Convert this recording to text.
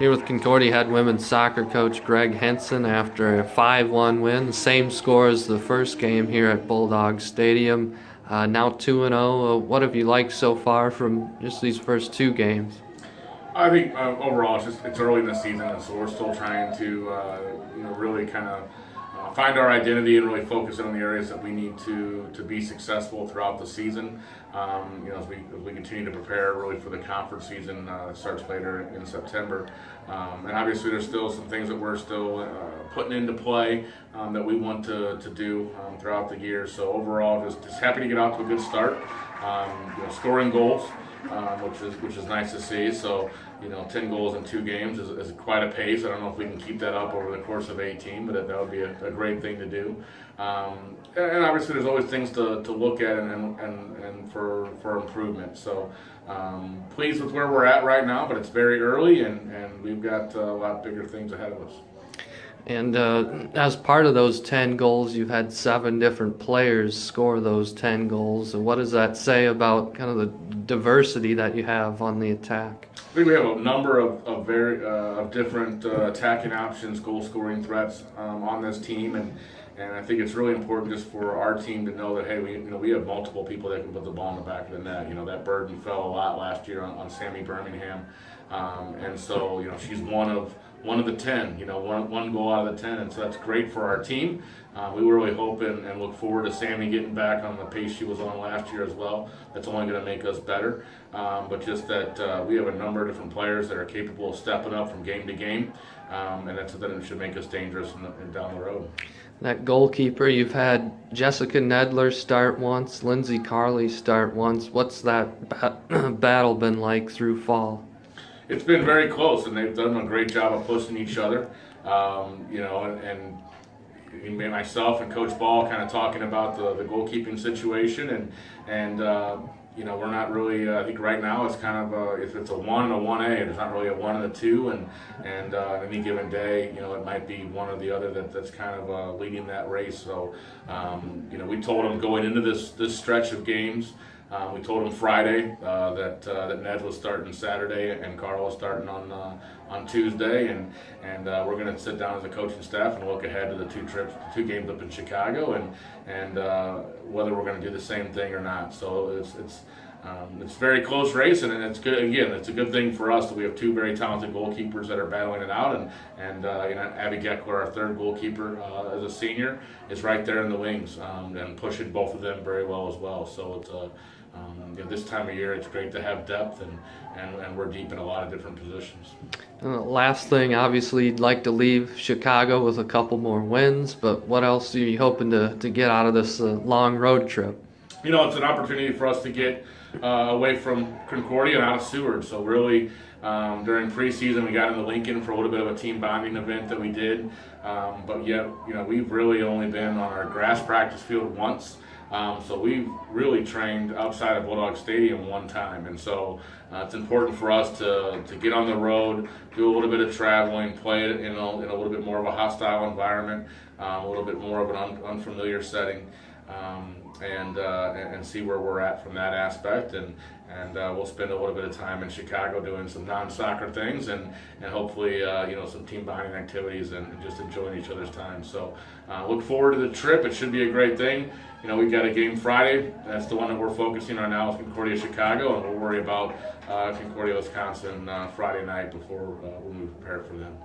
Here with Concordia head women's soccer coach Greg Henson after a 5-1 win, the same score as the first game here at Bulldog Stadium. Now 2-0. What have you liked so far from just these first two games? I think overall it's early in the season, and so we're still trying to really kind of find our identity and really focus on the areas that we need to be successful throughout the season. As we continue to prepare really for the conference season that starts later in September. And obviously there's still some things that we're still putting into play that we want to do throughout the year. So overall, just happy to get off to a good start. Scoring goals, which is nice to see. So 10 goals in 2 games is quite a pace. I don't know if we can keep that up over the course of 18, but that would be a great thing to do. And obviously there's always things to look at and for improvement. So pleased with where we're at right now, but it's very early and we've got a lot bigger things ahead of us. And as part of those 10 goals, you've had 7 different players score those 10 goals. And what does that say about kind of the diversity that you have on the attack? I think we have a number of different attacking options, goal-scoring threats on this team, and I think it's really important just for our team to know that hey, we have multiple people that can put the ball in the back of the net. That burden fell a lot last year on Sammy Birmingham, and so she's one of the 10, one goal out of the 10, and so that's great for our team. We really hope and look forward to Sammy getting back on the pace she was on last year as well. That's only going to make us better, but just that we have a number of different players that are capable of stepping up from game to game, and that's something that should make us dangerous down the road. That goalkeeper, you've had Jessica Nedler start once, Lindsay Carley start once. What's that battle been like through fall? It's been very close, and they've done a great job of pushing each other. And myself and Coach Ball kind of talking about the goalkeeping situation, and we're not really. I think right now it's kind of if it's a 1 and a 1A, there's not really a 1 and a 2, and any given day, it might be one or the other that's kind of leading that race. So, we told them going into this stretch of games. We told them Friday that Ned was starting Saturday and Carl was starting on Tuesday, and we're going to sit down as a coaching staff and look ahead to the 2 games up in Chicago, and whether we're going to do the same thing or not. So it's a very close race, and it's good. Again, it's a good thing for us that we have 2 very talented goalkeepers that are battling it out, and Abby Geckler, our 3rd goalkeeper as a senior, is right there in the wings and pushing both of them very well as well. So it's this time of year, it's great to have depth, and we're deep in a lot of different positions. Last thing, obviously, you'd like to leave Chicago with a couple more wins, but what else are you hoping to get out of this long road trip? It's an opportunity for us to get away from Concordia and out of Seward. So really, during preseason, we got into Lincoln for a little bit of a team bonding event that we did. But yet, we've really only been on our grass practice field once. So we've really trained outside of Bulldog Stadium one time, and so it's important for us to get on the road, do a little bit of traveling, play it in a little bit more of a hostile environment, a little bit more of an unfamiliar setting, and see where we're at from that aspect, and we'll spend a little bit of time in Chicago doing some non-soccer things, and hopefully some team bonding activities and just enjoying each other's time. So look forward to the trip. It should be a great thing. We've got a game Friday. That's the one that we're focusing on now, is Concordia Chicago, and we'll worry about Concordia Wisconsin Friday night before we prepare for them.